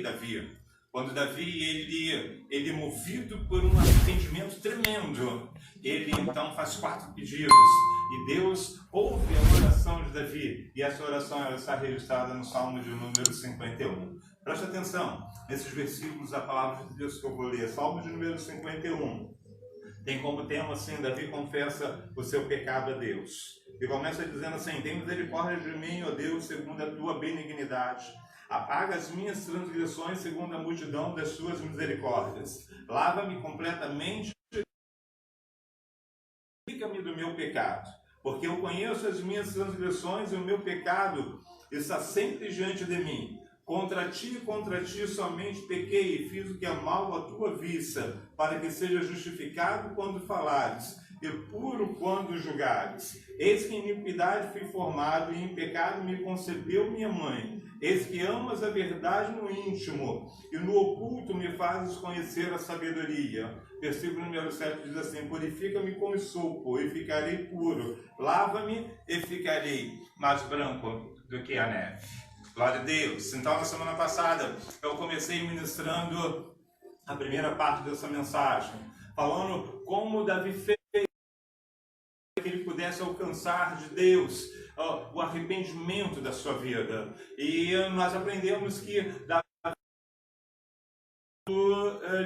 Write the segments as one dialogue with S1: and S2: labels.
S1: Davi. Quando Davi, ele movido por um arrependimento tremendo, ele então faz 4 pedidos. E Deus ouve a oração de Davi. E essa oração ela está registrada no Salmo de número 51. Preste atenção, nesses versículos da palavra de Deus que eu vou ler. Salmo de número 51. Tem como tema assim, Davi confessa o seu pecado a Deus. E começa dizendo assim: tem misericórdia de mim, ó Deus, segundo a tua benignidade. Apaga as minhas transgressões segundo a multidão das suas misericórdias. Lava-me completamente, purifica-me do meu pecado. Porque eu conheço as minhas transgressões e o meu pecado está sempre diante de mim. Contra ti somente pequei e fiz o que é mal à tua vista, para que seja justificado quando falares, e puro quando julgares. Eis que em iniquidade fui formado, e em pecado me concebeu minha mãe. Eis que amas a verdade no íntimo, e no oculto me fazes conhecer a sabedoria. Versículo número 7 diz assim: purifica-me com sopo, e ficarei puro. Lava-me, e ficarei mais branco do que a neve. Glória a Deus. Então, na semana passada, eu comecei ministrando a primeira parte dessa mensagem, falando como Davi fez que ele pudesse alcançar de Deus o arrependimento da sua vida. E nós aprendemos que Davi,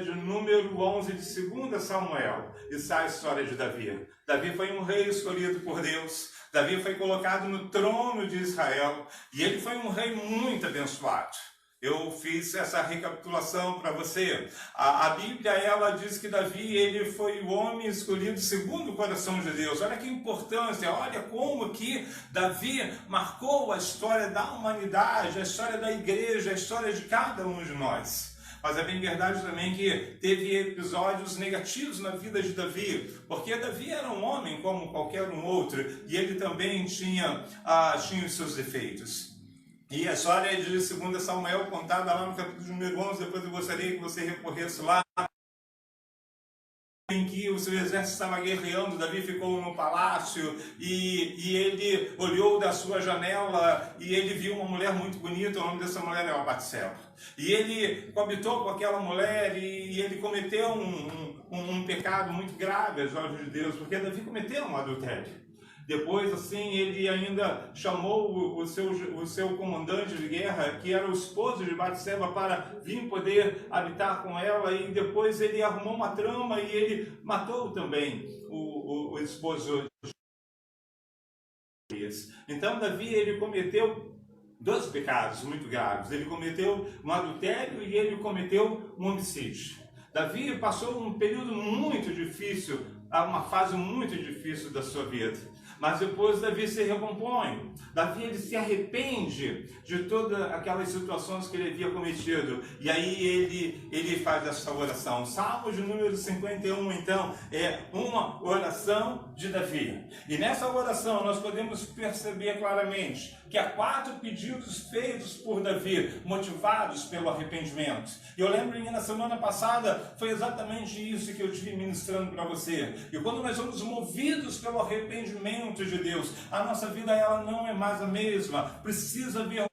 S1: de número 11 de 2 Samuel, está a história de Davi. Davi foi um rei escolhido por Deus. Davi foi colocado no trono de Israel e ele foi um rei muito abençoado. Eu fiz essa recapitulação para você. A Bíblia, ela diz que Davi, ele foi o homem escolhido segundo o coração de Deus. Olha que importância, olha como que Davi marcou a história da humanidade, a história da igreja, a história de cada um de nós. Mas é bem verdade também que teve episódios negativos na vida de Davi, porque Davi era um homem como qualquer um outro, e ele também tinha os seus defeitos. E a história de 2 Samuel, contada lá no capítulo número 11, depois eu gostaria que você recorresse lá, em que o seu exército estava guerreando. Davi ficou no palácio e ele olhou da sua janela e ele viu uma mulher muito bonita. O nome dessa mulher era Batseba. E ele coabitou com aquela mulher e ele cometeu um pecado muito grave aos olhos de Deus, porque Davi cometeu um adultério. Depois, assim, ele ainda chamou o seu comandante de guerra, que era o esposo de Batseba, para vir poder habitar com ela. E depois ele arrumou uma trama e ele matou também o esposo de Urias. Então, Davi, ele cometeu 2 pecados muito graves. Ele cometeu um adultério e ele cometeu um homicídio. Davi passou um período muito difícil, uma fase muito difícil da sua vida. Mas depois Davi se recompõe. Davi, ele se arrepende de todas aquelas situações que ele havia cometido. E aí ele faz essa oração. Salmo de número 51, então, é uma oração de Davi. E nessa oração nós podemos perceber claramente que há 4 pedidos feitos por Davi, motivados pelo arrependimento. E eu lembro que na semana passada foi exatamente isso que eu estive ministrando para você. E quando nós somos movidos pelo arrependimento de Deus, a nossa vida ela não é mais a mesma. Precisa vir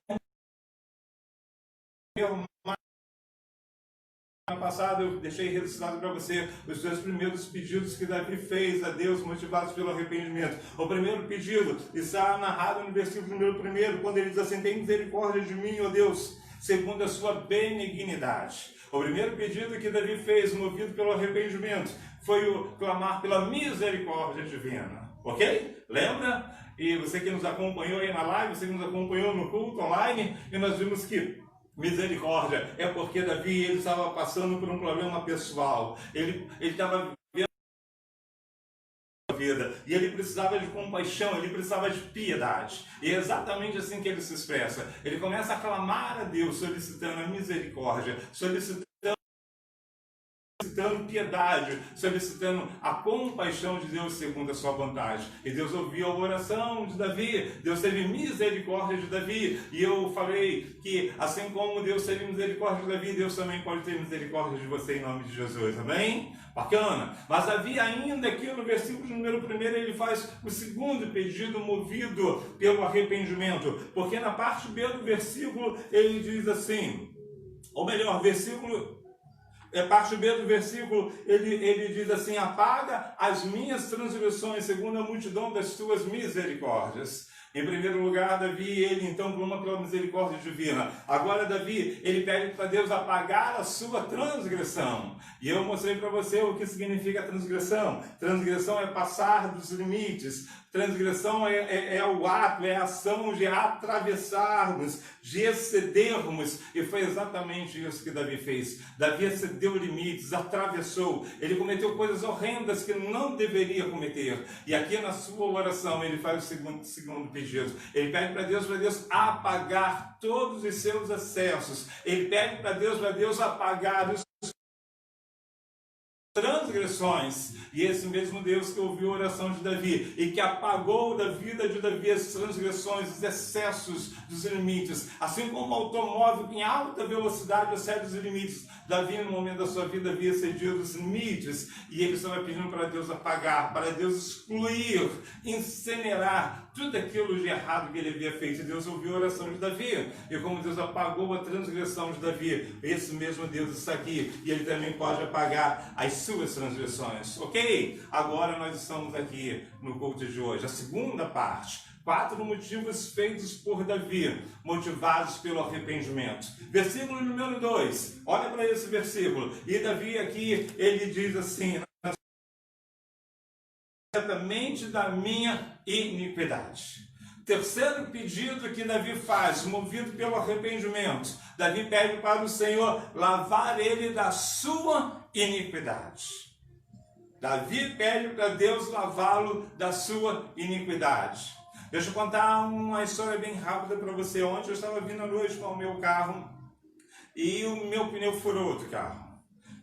S1: ano passado eu deixei registrado para você os 2 primeiros pedidos que Davi fez a Deus, motivados pelo arrependimento. O primeiro pedido está narrado no versículo número 1, quando ele diz assim: tem misericórdia de mim, ó Deus, segundo a sua benignidade. O primeiro pedido que Davi fez, movido pelo arrependimento, foi o clamar pela misericórdia divina. Ok? Lembra? E você que nos acompanhou aí na live, você que nos acompanhou no culto online, e nós vimos que misericórdia é porque Davi, ele estava passando por um problema pessoal. Ele estava vivendo a vida e ele precisava de compaixão, ele precisava de piedade. E é exatamente assim que ele se expressa. Ele começa a clamar a Deus, solicitando a misericórdia, solicitando piedade, solicitando a compaixão de Deus segundo a sua vontade. E Deus ouviu a oração de Davi, Deus teve misericórdia de Davi. E eu falei que assim como Deus teve misericórdia de Davi, Deus também pode ter misericórdia de você em nome de Jesus, amém? Bacana. Mas Davi ainda aqui no versículo número 1, ele faz o segundo pedido movido pelo arrependimento, porque na parte B do versículo ele diz assim: ou melhor, parte B do versículo, ele diz assim: apaga as minhas transgressões segundo a multidão das tuas misericórdias. Em primeiro lugar, Davi, ele então clama pela misericórdia divina. Agora, Davi, ele pede para Deus apagar a sua transgressão. E eu mostrei para você o que significa transgressão. Transgressão é passar dos limites. Transgressão é o ato, é a ação de atravessarmos, de excedermos. E foi exatamente isso que Davi fez. Davi excedeu limites, atravessou. Ele cometeu coisas horrendas que não deveria cometer. E aqui na sua oração ele faz o segundo pedido. Ele pede para Deus apagar todos os seus excessos. Ele pede para Deus apagar os transgressões. E esse mesmo Deus que ouviu a oração de Davi e que apagou da vida de Davi as transgressões, os excessos dos limites, assim como o automóvel em alta velocidade excede os limites, Davi no momento da sua vida havia excedido os limites, e ele estava pedindo para Deus apagar, para Deus excluir, incinerar tudo aquilo de errado que ele havia feito. E Deus ouviu a oração de Davi, e como Deus apagou a transgressão de Davi, esse mesmo Deus está aqui, e ele também pode apagar as suas transgressões, ok? Agora nós estamos aqui no culto de hoje, a segunda parte, 4 motivos feitos por Davi, motivados pelo arrependimento. Versículo número 2, olha para esse versículo, e Davi aqui, ele diz assim: diretamente da minha iniquidade. Terceiro pedido que Davi faz, movido pelo arrependimento. Davi pede para o Senhor lavar ele da sua iniquidade. Davi pede para Deus lavá-lo da sua iniquidade. Deixa eu contar uma história bem rápida para você. Ontem eu estava vindo à noite com o meu carro e o meu pneu furou do carro.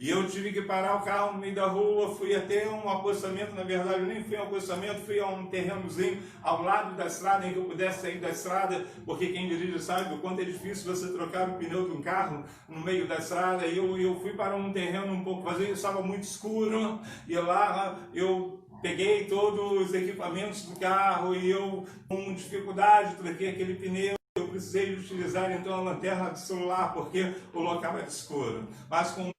S1: E eu tive que parar o carro no meio da rua, fui até um acostamento, na verdade nem fui um acostamento, fui a um terrenozinho ao lado da estrada, em que eu pudesse sair da estrada, porque quem dirige sabe o quanto é difícil você trocar o pneu de um carro no meio da estrada. E eu fui para um terreno um pouco vazio, estava muito escuro, e lá eu peguei todos os equipamentos do carro e eu, com dificuldade, troquei aquele pneu. Eu precisei utilizar então a lanterna do celular, porque o local era escuro. Mas com o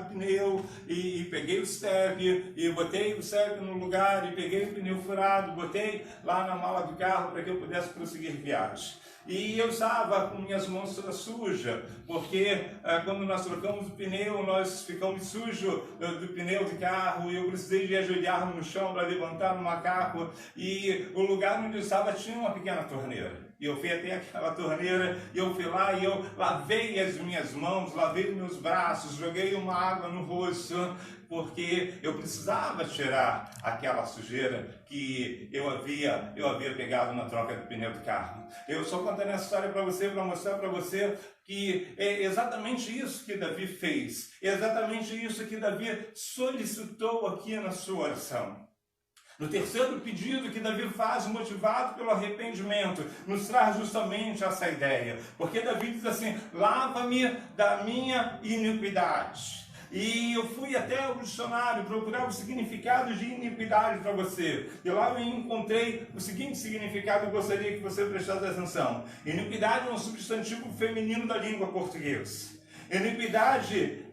S1: pneu e peguei o step e botei o step no lugar e peguei o pneu furado, botei lá na mala do carro para que eu pudesse prosseguir viagem. E eu estava com minhas mãos todas sujas, porque quando nós trocamos o pneu, nós ficamos sujos do pneu do carro, e eu precisei de ajoelhar no chão para levantar o macaco, e o lugar onde eu estava tinha uma pequena torneira. E eu fui até aquela torneira, e eu fui lá e eu lavei as minhas mãos, lavei os meus braços, joguei uma água no rosto, porque eu precisava tirar aquela sujeira que eu havia pegado na troca do pneu do carro. Eu só contando essa história para você, para mostrar para você que é exatamente isso que Davi fez, é exatamente isso que Davi solicitou aqui na sua oração. No terceiro pedido que Davi faz, motivado pelo arrependimento, nos traz justamente essa ideia. Porque Davi diz assim: lava-me da minha iniquidade. E eu fui até o dicionário procurar o significado de iniquidade para você. E lá eu encontrei o seguinte significado, eu gostaria que você prestasse atenção. Iniquidade é um substantivo feminino da língua portuguesa. Iniquidade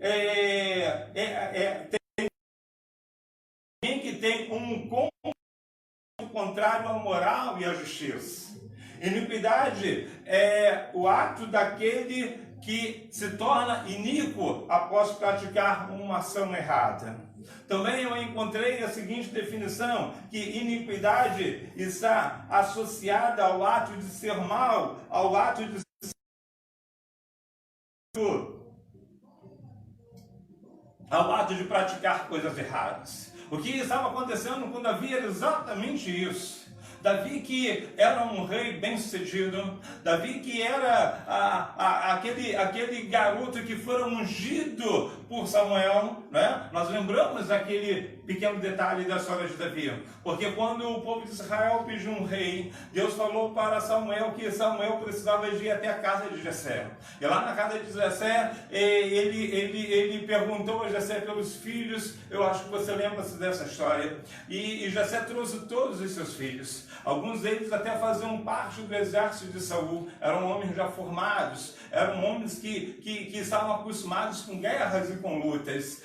S1: tem um contrário à moral e à justiça. Iniquidade é o ato daquele que se torna iníquo após praticar uma ação errada. Também eu encontrei a seguinte definição, que iniquidade está associada ao ato de ser mal, ao ato de praticar coisas erradas. O que estava acontecendo com Davi era exatamente isso. Davi, que era um rei bem-sucedido, Davi, que era aquele garoto que foi ungido por Samuel, né? Nós lembramos aquele pequeno detalhe da história de Davi, porque quando o povo de Israel pediu um rei, Deus falou para Samuel que Samuel precisava de ir até a casa de Jessé. E lá na casa de Jessé, ele perguntou a Jessé pelos filhos. Eu acho que você lembra-se dessa história. E Jessé trouxe todos os seus filhos. Alguns deles até faziam parte do exército de Saul. Eram homens já formados, eram homens que estavam acostumados com guerras e com lutas.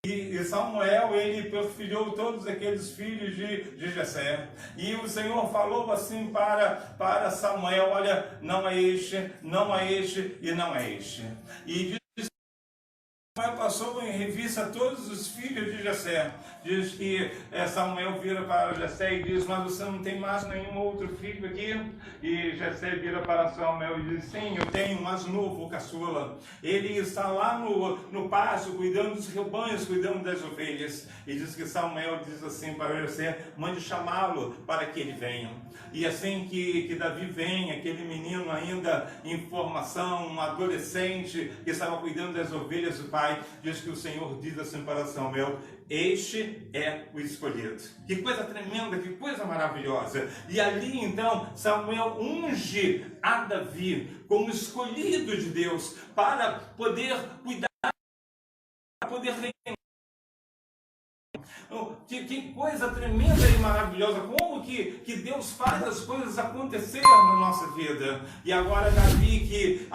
S1: E Samuel, ele perfilhou todos aqueles filhos de Jessé. E o Senhor falou assim para Samuel: olha, não é este, não é este e não é este. E Samuel passou em revista todos os filhos de Jessé. Diz que Samuel vira para Jessé e diz: mas você não tem mais nenhum outro filho aqui? E Jessé vira para Samuel e diz: sim, eu tenho, mas novo, o caçula. Ele está lá no pasto, cuidando dos rebanhos, cuidando das ovelhas. E diz que Samuel diz assim para Jessé: mande chamá-lo para que ele venha. E assim que Davi vem, aquele menino ainda em formação, um adolescente que estava cuidando das ovelhas do pai, diz que o Senhor diz assim para Samuel: este é o escolhido. Que coisa tremenda, que coisa maravilhosa. E ali então Samuel unge a Davi como escolhido de Deus para poder cuidar, para poder reinar. Que coisa tremenda e maravilhosa, como que Deus faz as coisas acontecerem na nossa vida. E agora Davi, que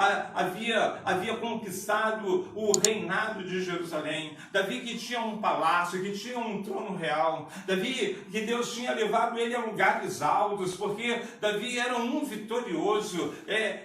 S1: havia conquistado o reinado de Jerusalém, Davi que tinha um palácio, que tinha um trono real, Davi que Deus tinha levado ele a lugares altos, porque Davi era um vitorioso,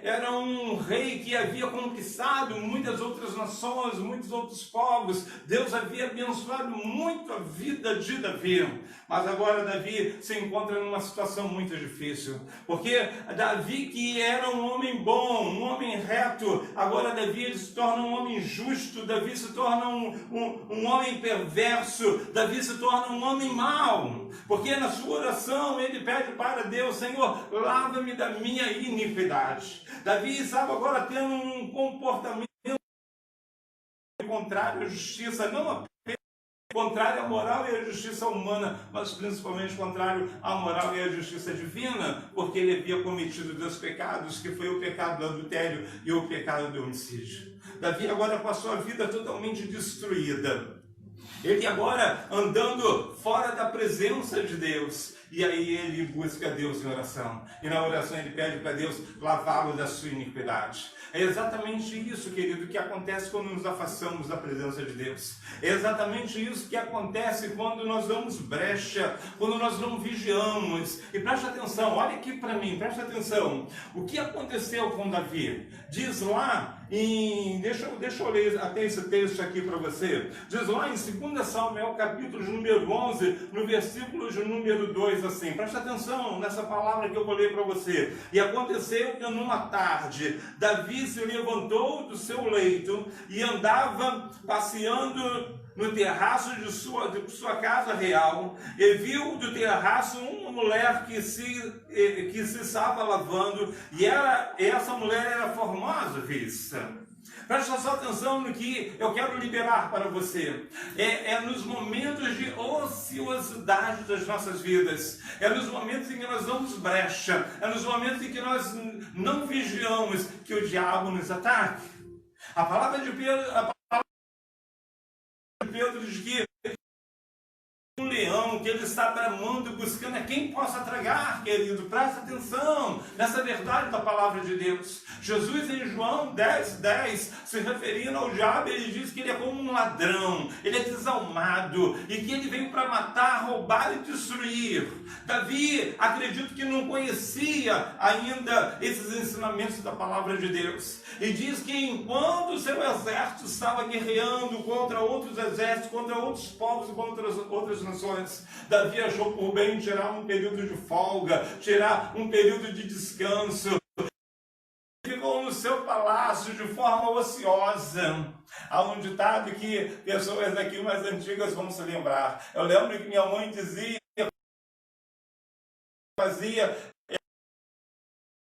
S1: era um rei que havia conquistado muitas outras nações, muitos outros povos. Deus havia abençoado muito a vida de Davi, mas agora Davi se encontra numa situação muito difícil, porque Davi, que era um homem bom, um homem reto, agora Davi ele se torna um homem justo, Davi se torna um homem perverso, Davi se torna um homem mau, porque na sua oração ele pede para Deus: Senhor, lava-me da minha iniquidade. Davi estava agora tendo um comportamento contrário à justiça, não apenas contrário à moral e à justiça humana, mas principalmente contrário à moral e à justiça divina, porque ele havia cometido 2 pecados, que foi o pecado do adultério e o pecado do homicídio. Davi agora passou a vida totalmente destruída. Ele agora andando fora da presença de Deus. E aí ele busca Deus em oração. E na oração ele pede para Deus lavá-lo da sua iniquidade. É exatamente isso, querido, que acontece quando nos afastamos da presença de Deus. É exatamente isso que acontece quando nós damos brecha, quando nós não vigiamos. E preste atenção, olha aqui para mim, preste atenção. O que aconteceu com Davi? Diz lá em... Deixa eu ler até esse texto aqui para você. Diz lá em 2 Samuel, capítulo de número 11, no versículo de número 2, assim. Preste atenção nessa palavra que eu vou ler para você. E aconteceu que numa tarde, Davi se levantou do seu leito e andava passeando no terraço de sua casa real, e viu do terraço uma mulher que se estava lavando, e essa mulher era formosa vista. Presta só atenção no que eu quero liberar para você. É nos momentos de ociosidade das nossas vidas. É nos momentos em que nós damos brecha. É nos momentos em que nós não vigiamos que o diabo nos ataque. A palavra de Pedro diz que um leão, que ele está bramando, buscando a quem possa tragar, querido. Presta atenção nessa verdade da palavra de Deus. Jesus em João 10:10, se referindo ao diabo, ele diz que ele é como um ladrão, ele é desalmado, e que ele veio para matar, roubar e destruir. Davi, acredito que não conhecia ainda esses ensinamentos da palavra de Deus, e diz que enquanto o seu exército estava guerreando contra outros exércitos, contra outros povos e contra outras nações, Davi achou por bem tirar um período de folga, tirar um período de descanso. Ficou no seu palácio de forma ociosa. Há um ditado que pessoas aqui mais antigas vão se lembrar. Eu lembro que minha mãe dizia, fazia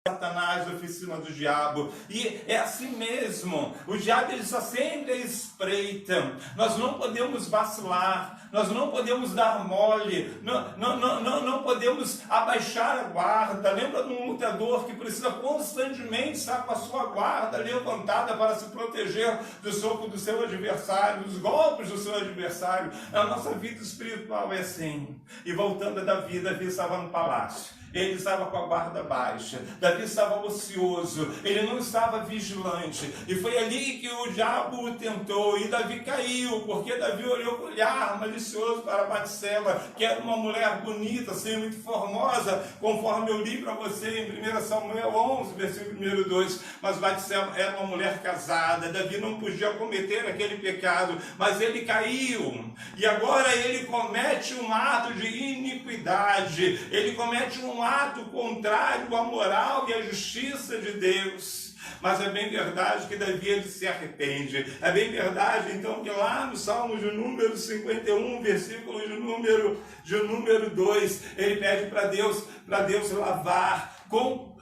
S1: Satanás, a oficina do diabo, e é assim mesmo, o diabo ele está sempre à espreita, nós não podemos vacilar, nós não podemos dar mole, não podemos abaixar a guarda. Lembra de um lutador que precisa constantemente estar com a sua guarda levantada para se proteger do soco do seu adversário, dos golpes do seu adversário. A nossa vida espiritual é assim. E voltando a Davi estava no palácio. Ele estava com a guarda baixa, Davi estava ocioso, ele não estava vigilante, e foi ali que o diabo o tentou, e Davi caiu, porque Davi olhou com olhar malicioso para Batseba, que era uma mulher bonita, assim, muito formosa, conforme eu li para você em 1 Samuel 11, versículo número 2, mas Batseba era uma mulher casada, Davi não podia cometer aquele pecado, mas ele caiu, e agora ele comete um ato de iniquidade, ele comete um ato contrário à moral e à justiça de Deus. Mas é bem verdade que Davi ele se arrepende. É bem verdade, então, que lá no Salmo de número 51, versículo de número 2, ele pede para Deus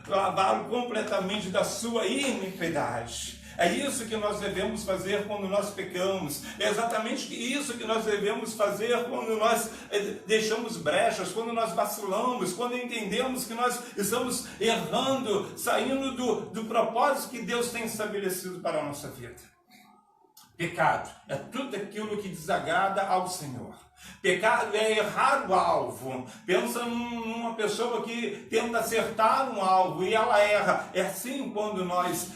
S1: lavá-lo completamente da sua iniquidade. É isso que nós devemos fazer quando nós pecamos. É exatamente isso que nós devemos fazer quando nós deixamos brechas, quando nós vacilamos, quando entendemos que nós estamos errando, saindo do propósito que Deus tem estabelecido para a nossa vida. Pecado é tudo aquilo que desagrada ao Senhor. Pecado é errar o alvo. Pensa numa pessoa que tenta acertar um alvo e ela erra. É assim quando nós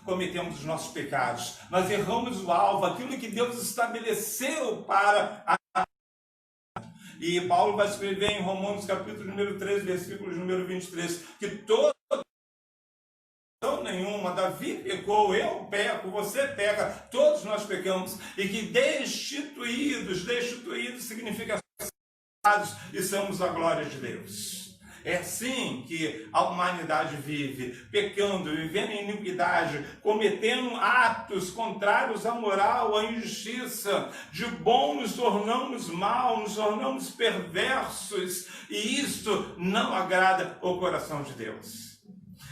S1: cometemos os nossos pecados. Nós erramos o alvo, aquilo que Deus estabeleceu para a... E Paulo vai escrever em Romanos capítulo número 3, versículo número 23, que todo nenhuma, Davi pecou, eu peco, você peca, todos nós pecamos, e que destituídos significa e somos a glória de Deus. É assim que a humanidade vive, pecando, vivendo em iniquidade, cometendo atos contrários à moral, à injustiça. De bom nos tornamos mal, nos tornamos perversos, e isto não agrada o coração de Deus.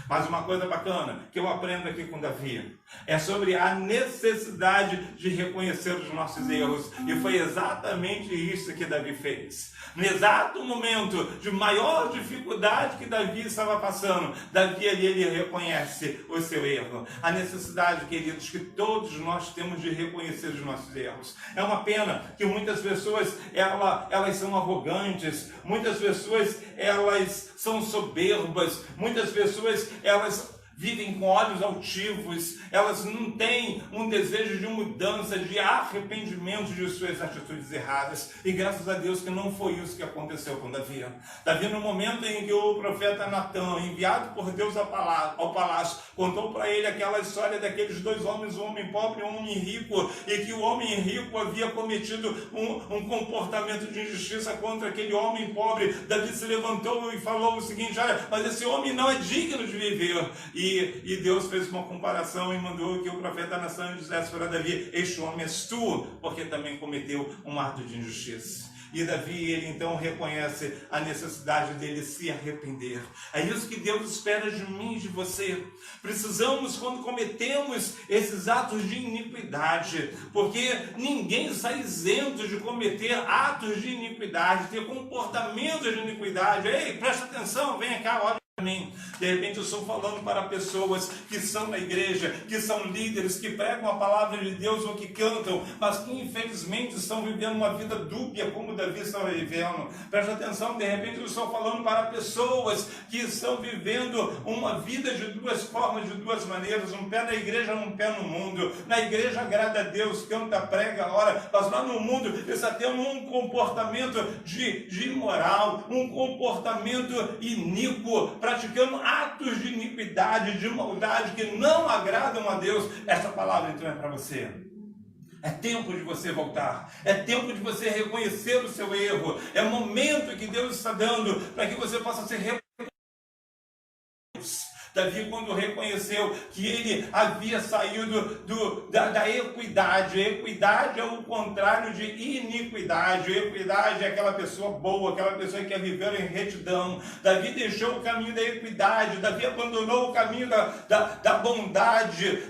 S1: Mas uma coisa bacana que eu aprendo aqui com Davi é sobre a necessidade de reconhecer os nossos erros. E foi exatamente isso que Davi fez. No exato momento de maior dificuldade que Davi estava passando, Davi ali ele reconhece o seu erro. A necessidade, queridos, que todos nós temos de reconhecer os nossos erros. É uma pena que muitas pessoas elas são arrogantes, muitas pessoas elas são soberbas, muitas pessoas elas vivem com olhos altivos, elas não têm um desejo de mudança, de arrependimento de suas atitudes erradas. E graças a Deus que não foi isso que aconteceu com Davi. Davi, no momento em que o profeta Natã, enviado por Deus ao palácio, contou para ele aquela história daqueles dois homens, um homem pobre e um homem rico, e que o homem rico havia cometido um comportamento de injustiça contra aquele homem pobre, Davi se levantou e falou o seguinte: olha, mas esse homem não é digno de viver. E Deus fez uma comparação e mandou que o profeta Natã dissesse para Davi: este homem és tu, porque também cometeu um ato de injustiça. E Davi, ele então reconhece a necessidade dele se arrepender. É isso que Deus espera de mim e de você. Precisamos, quando cometemos esses atos de iniquidade, porque ninguém sai isento de cometer atos de iniquidade, ter comportamentos de iniquidade. Ei, presta atenção, vem cá, olha. De repente eu estou falando para pessoas que são na igreja, que são líderes, que pregam a palavra de Deus ou que cantam, mas que infelizmente estão vivendo uma vida dúbia como Davi estava vivendo. Presta atenção, de repente eu estou falando para pessoas que estão vivendo uma vida de duas formas, de duas maneiras, um pé na igreja, um pé no mundo. Na igreja agrada a Deus, canta, prega, ora, mas lá no mundo está tendo um comportamento de imoral, um comportamento iníquo, praticando atos de iniquidade, de maldade que não agradam a Deus. Essa palavra então é para você. É tempo de você voltar, é tempo de você reconhecer o seu erro, é o momento que Deus está dando para que você possa ser reconhecido. Davi, quando reconheceu que ele havia saído da equidade. A equidade é o contrário de iniquidade. A equidade é aquela pessoa boa, aquela pessoa que quer viver em retidão. Davi deixou o caminho da equidade, Davi abandonou o caminho da bondade,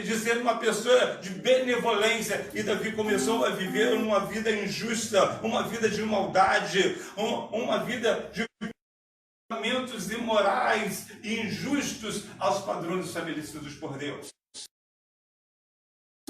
S1: de ser uma pessoa de benevolência, e Davi começou a viver uma vida injusta, uma vida de maldade, uma vida de comportamentos imorais e injustos aos padrões estabelecidos por Deus.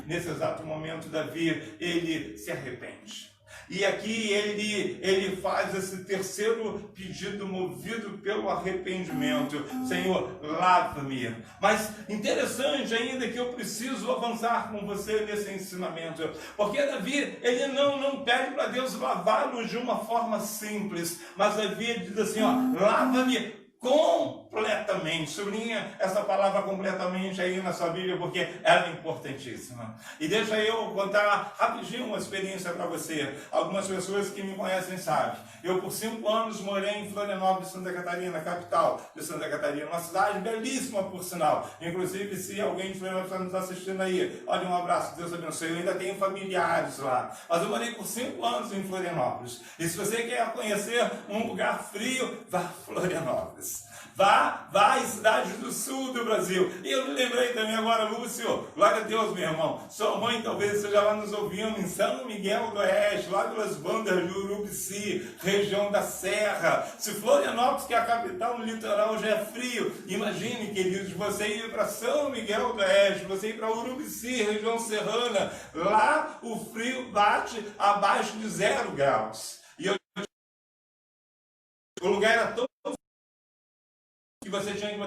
S1: Nesse exato momento, Davi, ele se arrepende. E aqui ele faz esse terceiro pedido movido pelo arrependimento. Senhor, lava-me. Mas interessante ainda que eu preciso avançar com você nesse ensinamento. Porque Davi, ele não pede para Deus lavá-lo de uma forma simples. Mas Davi diz assim, ó, lava-me completamente. Sublinha essa palavra completamente aí na sua Bíblia, porque ela é importantíssima. E deixa eu contar rapidinho uma experiência para você. Algumas pessoas que me conhecem sabem. Eu, por 5 anos, morei em Florianópolis, Santa Catarina, capital de Santa Catarina. Uma cidade belíssima, por sinal. Inclusive, se alguém de Florianópolis está nos assistindo aí, olha, um abraço, Deus abençoe. Eu ainda tenho familiares lá. Mas eu morei por 5 anos em Florianópolis. E se você quer conhecer um lugar frio, vá a Florianópolis. Vá à cidade do sul do Brasil. E eu me lembrei também agora, Lúcio, glória a Deus, meu irmão. Sua mãe talvez esteja lá nos ouvindo em São Miguel do Oeste, lá pelas bandas de Urubici, região da Serra. Se Florianópolis, que é a capital no litoral, já é frio, imagine, queridos, você ir para São Miguel do Oeste, você ir para Urubici, região serrana, lá o frio bate abaixo de 0 graus. E o lugar era tão que você tinha que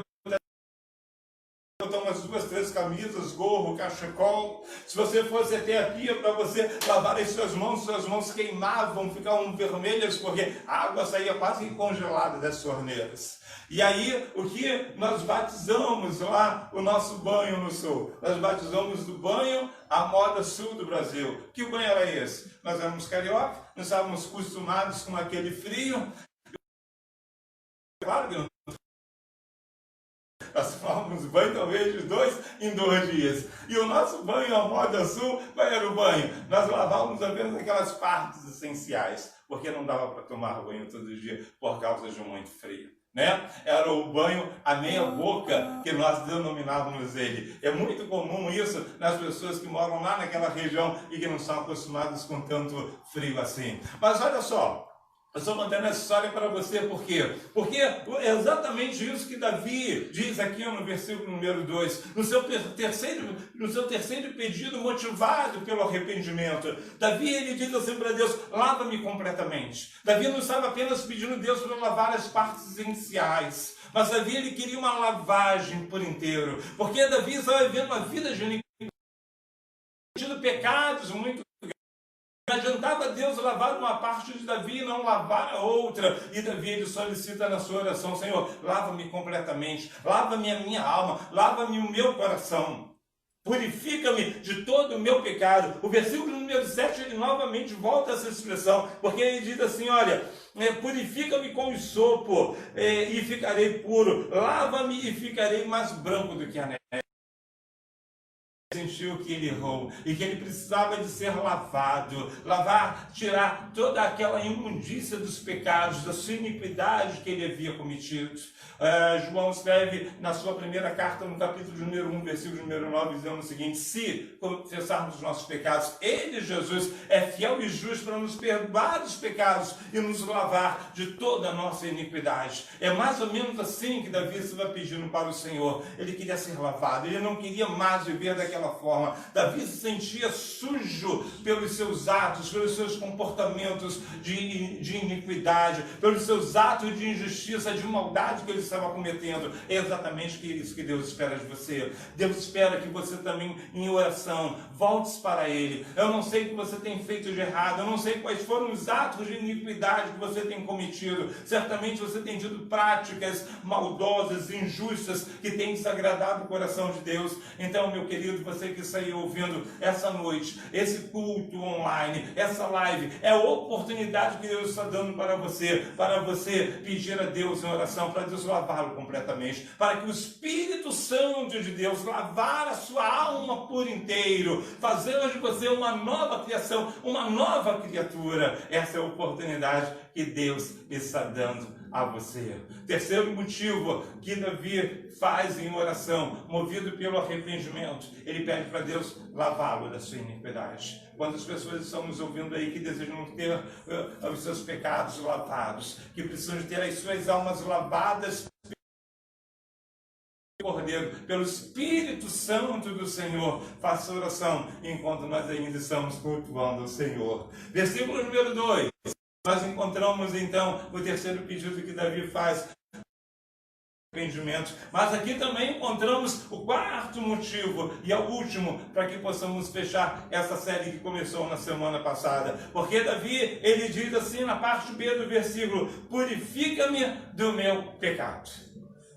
S1: botar umas 2, 3 camisas, gorro, cachecol. Se você fosse até a pia para você lavar as suas mãos queimavam, ficavam vermelhas, porque a água saía quase congelada das torneiras. E aí, o que nós batizamos lá, o nosso banho no sul? Nós batizamos do banho à moda sul do Brasil. Que banho era esse? Nós éramos carioca, nós estávamos acostumados com aquele frio. Claro que não. Nós tomávamos banho talvez de 2 em 2 dias. E o nosso banho à moda sul, qual era o banho? Nós lavávamos apenas aquelas partes essenciais, porque não dava para tomar banho todo dia por causa de muito frio. Né? Era o banho à meia boca, que nós denominávamos ele. É muito comum isso nas pessoas que moram lá naquela região e que não são acostumadas com tanto frio assim. Mas olha só, eu estou mantendo essa história para você, por quê? Porque é exatamente isso que Davi diz aqui no versículo número 2, no seu terceiro pedido motivado pelo arrependimento. Davi, ele diz assim para Deus, lava-me completamente. Davi não estava apenas pedindo a Deus para lavar as partes essenciais, mas Davi, ele queria uma lavagem por inteiro, porque Davi estava vivendo uma vida de iniquidade, pecados muito. Não adiantava Deus lavar uma parte de Davi e não lavar a outra. E Davi, ele solicita na sua oração, Senhor, lava-me completamente, lava-me a minha alma, lava-me o meu coração. Purifica-me de todo o meu pecado. O versículo número 7, ele novamente volta a essa expressão, porque ele diz assim, olha, purifica-me com hisopo e ficarei puro, lava-me e ficarei mais branco do que a neve. Sentiu que ele errou e que ele precisava de ser lavado, tirar toda aquela imundícia dos pecados, da sua iniquidade que ele havia cometido. João escreve na sua primeira carta, no capítulo número 1, versículo número 9, dizendo o seguinte, se confessarmos os nossos pecados, ele, Jesus, é fiel e justo para nos perdoar os pecados e nos lavar de toda a nossa iniquidade. É mais ou menos assim que Davi estava pedindo para o Senhor. Ele queria ser lavado, ele não queria mais viver daquela forma. Davi se sentia sujo pelos seus atos, pelos seus comportamentos de iniquidade, pelos seus atos de injustiça, de maldade que ele estava cometendo. É exatamente isso que Deus espera de você. Deus espera que você também, em oração, volte para Ele. Eu não sei o que você tem feito de errado, eu não sei quais foram os atos de iniquidade que você tem cometido. Certamente você tem tido práticas maldosas, injustas, que têm desagradado o coração de Deus. Então, meu querido, você que está aí ouvindo essa noite, esse culto online, essa live, é a oportunidade que Deus está dando para você pedir a Deus em oração, para Deus lavá-lo completamente, para que o Espírito Santo de Deus lavar a sua alma por inteiro, fazendo de você uma nova criação, uma nova criatura. Essa é a oportunidade que Deus está dando a você. Terceiro motivo que Davi faz em oração, movido pelo arrependimento, ele pede para Deus lavá-lo da sua iniquidade. Quantas pessoas estão nos ouvindo aí que desejam ter os seus pecados lavados, que precisam de ter as suas almas lavadas Cordeiro, pelo Espírito Santo do Senhor? Faça oração enquanto nós ainda estamos cultuando o Senhor. Versículo número 2. Nós encontramos então o terceiro pedido que Davi faz, arrependimento. Mas aqui também encontramos o quarto motivo e é o último para que possamos fechar essa série que começou na semana passada. Porque Davi, ele diz assim na parte B do versículo: purifica-me do meu pecado.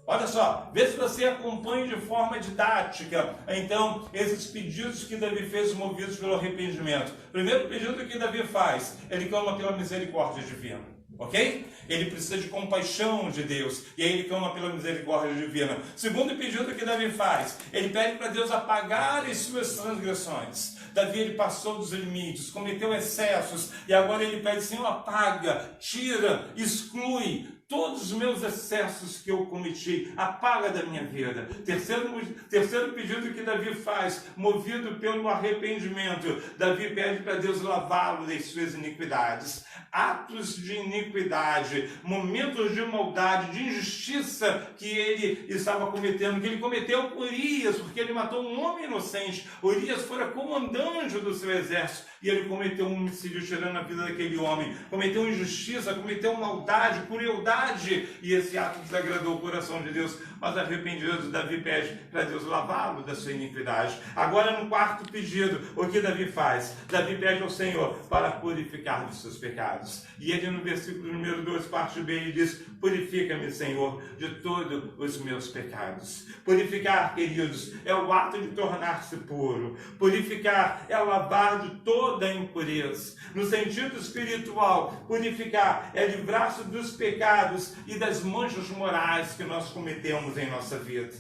S1: Olha só, vê se você acompanha de forma didática, então, esses pedidos que Davi fez movidos pelo arrependimento. Primeiro pedido que Davi faz, ele clama pela misericórdia divina, ok? Ele precisa de compaixão de Deus, e aí ele clama pela misericórdia divina. Segundo pedido que Davi faz, ele pede para Deus apagar as suas transgressões. Davi, ele passou dos limites, cometeu excessos, e agora ele pede: Senhor, apaga, tira, exclui todos os meus excessos que eu cometi, apaga da minha vida. Terceiro pedido que Davi faz, movido pelo arrependimento, Davi pede para Deus lavá-lo das suas iniquidades. Atos de iniquidade, momentos de maldade, de injustiça que ele estava cometendo, que ele cometeu com Urias, porque ele matou um homem inocente. Urias fora comandante do seu exército, e ele cometeu um homicídio tirando a vida daquele homem, cometeu injustiça, cometeu maldade, crueldade, e esse ato desagradou o coração de Deus. Mas arrependido, Davi pede para Deus lavá-lo da sua iniquidade. Agora, no quarto pedido, o que Davi faz? Davi pede ao Senhor para purificar dos seus pecados. E ele, no versículo número 2, parte B, ele diz: purifica-me, Senhor, de todos os meus pecados. Purificar, queridos, é o ato de tornar-se puro. Purificar é lavar de toda a impureza. No sentido espiritual, purificar é livrar-se dos pecados e das manchas morais que nós cometemos em nossa vida.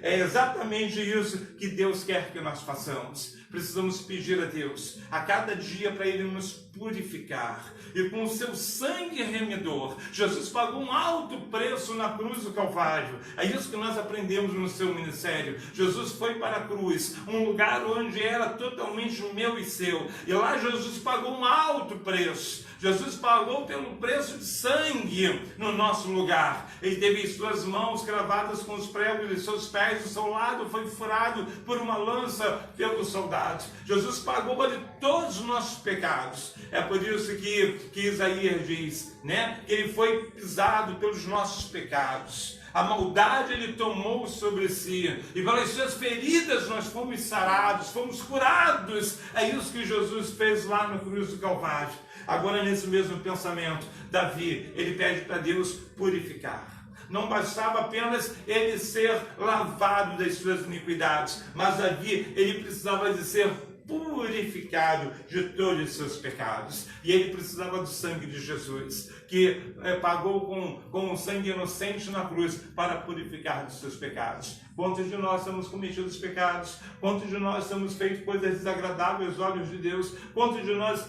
S1: É exatamente isso que Deus quer que nós façamos. Precisamos pedir a Deus a cada dia para Ele nos purificar. E com o seu sangue remidor, Jesus pagou um alto preço na cruz do Calvário. É isso que nós aprendemos no seu ministério. Jesus foi para a cruz, um lugar onde era totalmente meu e seu. E lá Jesus pagou um alto preço. Jesus pagou pelo preço de sangue no nosso lugar. Ele teve as suas mãos cravadas com os pregos de seus pés, o seu lado foi furado por uma lança pelos soldados. Jesus pagou por todos os nossos pecados. É por isso que Isaías diz, né, que ele foi pisado pelos nossos pecados. A maldade ele tomou sobre si, e pelas suas feridas nós fomos sarados, fomos curados. É isso que Jesus fez lá na cruz do Calvário. Agora, nesse mesmo pensamento, Davi, ele pede para Deus purificar. Não bastava apenas ele ser lavado das suas iniquidades, mas Davi, ele precisava de ser purificado de todos os seus pecados. E ele precisava do sangue de Jesus, que pagou com um sangue inocente na cruz para purificar dos seus pecados. Quantos de nós temos cometido os pecados? Quantos de nós temos feito coisas desagradáveis aos olhos de Deus? Quantos de nós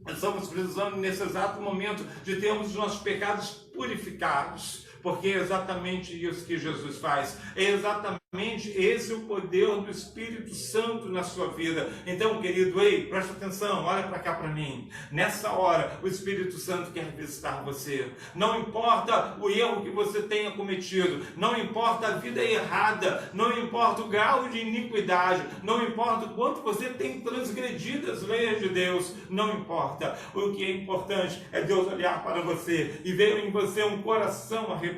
S1: estamos precisando nesse exato momento de termos os nossos pecados purificados? Porque é exatamente isso que Jesus faz. É exatamente esse o poder do Espírito Santo na sua vida. Então, querido, ei, presta atenção, olha para cá para mim. Nessa hora, o Espírito Santo quer visitar você. Não importa o erro que você tenha cometido, não importa a vida errada, não importa o grau de iniquidade, não importa o quanto você tem transgredido as leis de Deus, não importa. O que é importante é Deus olhar para você e ver em você um coração arrependido.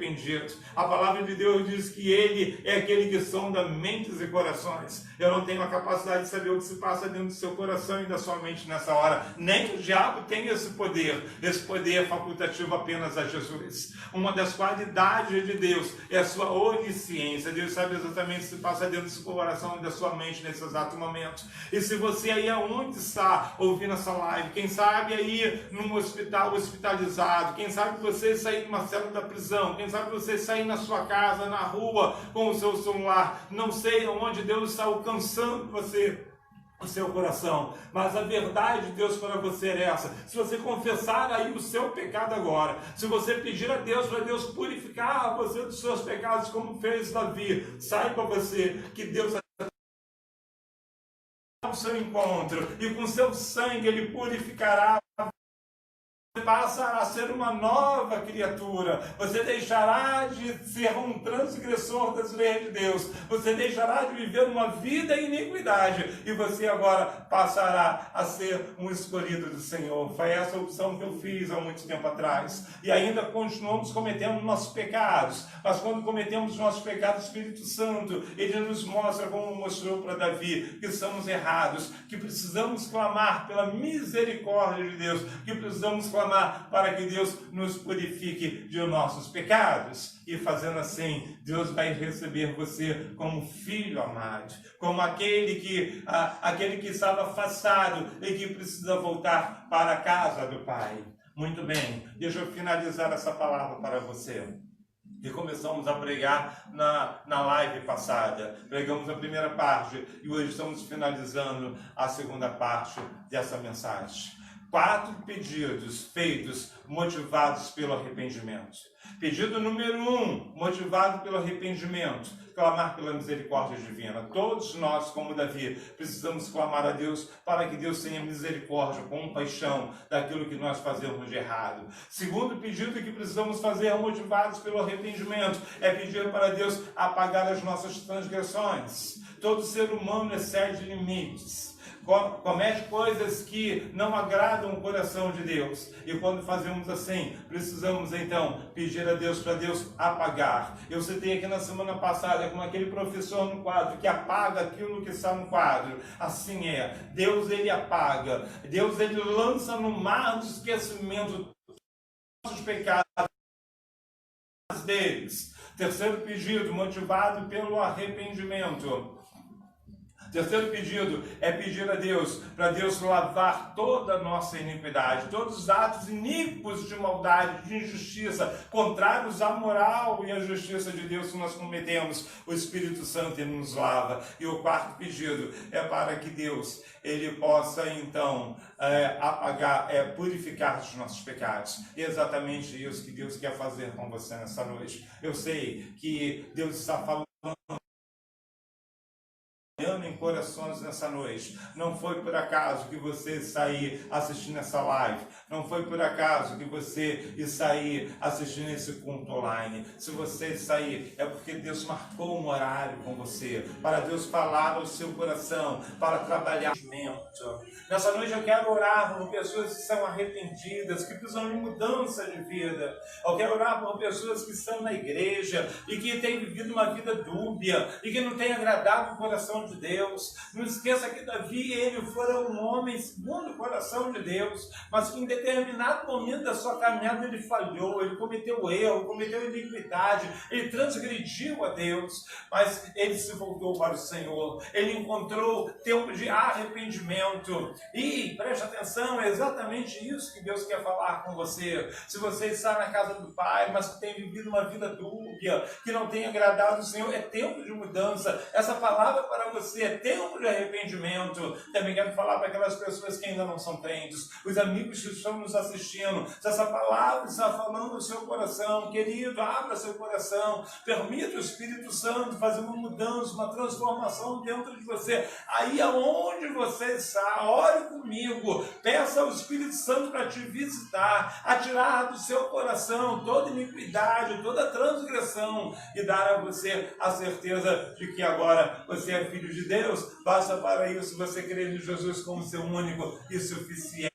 S1: A palavra de Deus diz que Ele é aquele que sonda mentes e corações. Eu não tenho a capacidade de saber o que se passa dentro do seu coração e da sua mente nessa hora. Nem o diabo tem esse poder. Esse poder é facultativo apenas a Jesus. Uma das qualidades de Deus é a sua onisciência. Deus sabe exatamente o que se passa dentro do seu coração e da sua mente nesse exato momento. E se você aí aonde está ouvindo essa live, quem sabe aí num hospital hospitalizado, quem sabe você sair numa cela da prisão, quem sabe você sair na sua casa, na rua, com o seu celular, não sei onde Deus está alcançando você, o seu coração, mas a verdade de Deus para você é essa. Se você confessar aí o seu pecado agora, se você pedir a Deus para Deus purificar você dos seus pecados, como fez Davi, saiba você que Deus ao seu encontro e com seu sangue Ele purificará. Passará a ser uma nova criatura. Você deixará de ser um transgressor das leis de Deus. Você deixará de viver uma vida em iniquidade. E você agora passará a ser um escolhido do Senhor. Foi essa a opção que eu fiz há muito tempo atrás. E ainda continuamos cometendo nossos pecados. Mas quando cometemos nossos pecados, o Espírito Santo, Ele nos mostra, como mostrou para Davi, que estamos errados, que precisamos clamar pela misericórdia de Deus, que precisamos clamar para que Deus nos purifique de nossos pecados. E fazendo assim, Deus vai receber você como filho amado, como aquele que estava afastado e que precisa voltar para a casa do Pai. Muito bem, deixa eu finalizar essa palavra para você. E começamos a pregar na live passada. Pregamos a primeira parte e hoje estamos finalizando a segunda parte dessa mensagem. 4 pedidos feitos motivados pelo arrependimento. Pedido número 1, motivado pelo arrependimento, clamar pela misericórdia divina. Todos nós, como Davi, precisamos clamar a Deus para que Deus tenha misericórdia, compaixão daquilo que nós fazemos de errado. Segundo pedido que precisamos fazer, motivados pelo arrependimento, é pedir para Deus apagar as nossas transgressões. Todo ser humano excede limites, comete coisas que não agradam o coração de Deus. E quando fazemos assim, precisamos então pedir a Deus para Deus apagar. Eu citei aqui na semana passada como aquele professor no quadro que apaga aquilo que está no quadro. Assim é, Deus Ele apaga, Deus Ele lança no mar do esquecimento nossos pecados deles. Terceiro pedido, motivado pelo arrependimento. Terceiro pedido é pedir a Deus, para Deus lavar toda a nossa iniquidade, todos os atos iníquos de maldade, de injustiça, contrários à moral e à justiça de Deus que nós cometemos. O Espírito Santo Ele nos lava. E o quarto pedido é para que Deus Ele possa então apagar, purificar os nossos pecados. E é exatamente isso que Deus quer fazer com você nessa noite. Eu sei que Deus está falando em corações nessa noite. Não foi por acaso que você está aí assistindo essa live. Não foi por acaso que você está aí assistindo esse culto online. Se você está aí, é porque Deus marcou um horário com você, para Deus falar ao seu coração, para trabalhar. Nessa noite eu quero orar por pessoas que são arrependidas, que precisam de mudança de vida. Eu quero orar por pessoas que estão na igreja e que têm vivido uma vida dúbia e que não têm agradado o coração de Deus. Não esqueça que Davi, ele fora um homem segundo o coração de Deus, mas que em determinado momento da sua caminhada ele falhou, ele cometeu erro, cometeu iniquidade, ele transgrediu a Deus, mas ele se voltou para o Senhor, ele encontrou tempo de arrependimento. E preste atenção, é exatamente isso que Deus quer falar com você. Se você está na casa do Pai, mas que tem vivido uma vida dúbia, que não tem agradado o Senhor, é tempo de mudança. Essa palavra para você é tempo de arrependimento. Também quero falar para aquelas pessoas que ainda não são crentes, os amigos que estão nos assistindo. Se essa palavra está falando no seu coração, querido, abra seu coração, permita o Espírito Santo fazer uma mudança, uma transformação dentro de você. Aí aonde você está, ore comigo, peça ao Espírito Santo para te visitar, a tirar do seu coração toda iniquidade, toda transgressão e dar a você a certeza de que agora você é filho de Deus. Basta para isso você crer em Jesus como seu único e suficiente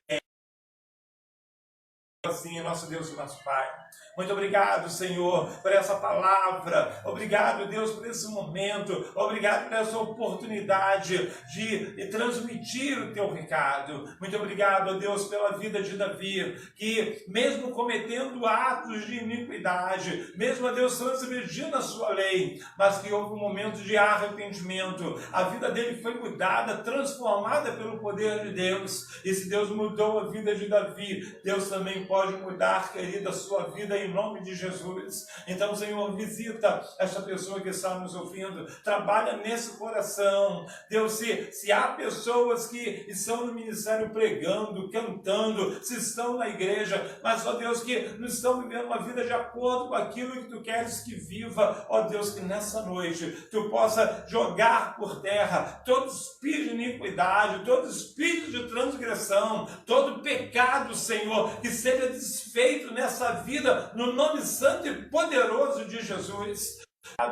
S1: Assim, nosso Deus e nosso Pai. Muito obrigado, Senhor, por essa palavra. Obrigado, Deus, por esse momento. Obrigado por essa oportunidade de transmitir o teu recado. Muito obrigado, Deus, pela vida de Davi, que mesmo cometendo atos de iniquidade, mesmo, Deus, transgredindo a sua lei, mas que houve um momento de arrependimento. A vida dele foi mudada, transformada pelo poder de Deus. E se Deus mudou a vida de Davi, Deus também pode mudar, querida, a sua vida em nome de Jesus. Então, Senhor, visita essa pessoa que está nos ouvindo, trabalha nesse coração. Deus, se há pessoas que estão no ministério pregando, cantando, se estão na igreja, mas, ó Deus, que não estão vivendo uma vida de acordo com aquilo que tu queres que viva, ó Deus, que nessa noite tu possa jogar por terra todo espírito de iniquidade, todo espírito de transgressão, todo pecado, Senhor, que seja desfeito nessa vida, no nome santo e poderoso de Jesus.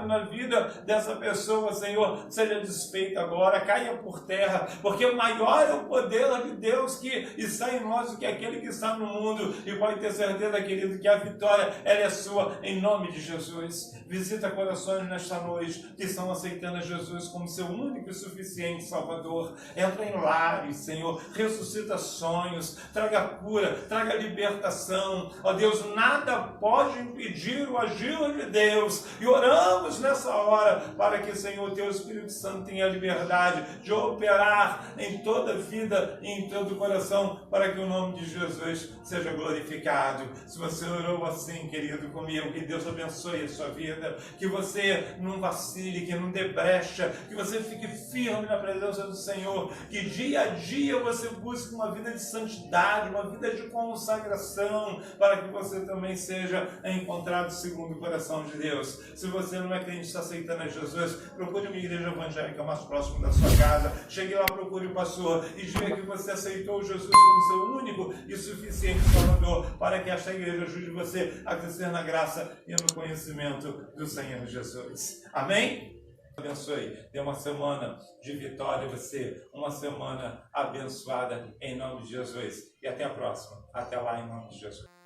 S1: Na vida dessa pessoa, Senhor, seja desfeita agora, caia por terra, porque maior é o poder de Deus que está em nós do que aquele que está no mundo, e pode ter certeza, querido, que a vitória, ela é sua, em nome de Jesus. Visita corações nesta noite que estão aceitando a Jesus como seu único e suficiente Salvador. Entra em lares, Senhor, ressuscita sonhos, traga cura, traga libertação. Ó Deus, nada pode impedir o agir de Deus, e oramos nessa hora para que, Senhor, teu Espírito Santo tenha a liberdade de operar em toda vida e em todo coração, para que o nome de Jesus seja glorificado. Se você orou assim, querido, comigo, que Deus abençoe a sua vida, que você não vacile, que não dê brecha, que você fique firme na presença do Senhor, que dia a dia você busque uma vida de santidade, uma vida de consagração, para que você também seja encontrado segundo o coração de Deus. Se você não é crente, está aceitando a Jesus, procure uma igreja evangélica mais próxima da sua casa, chegue lá, procure o pastor e diga que você aceitou Jesus como seu único e suficiente Salvador, para que esta igreja ajude você a crescer na graça e no conhecimento do Senhor Jesus. Amém? Abençoe. Dê uma semana de vitória a você, uma semana abençoada em nome de Jesus. E até a próxima. Até lá em nome de Jesus.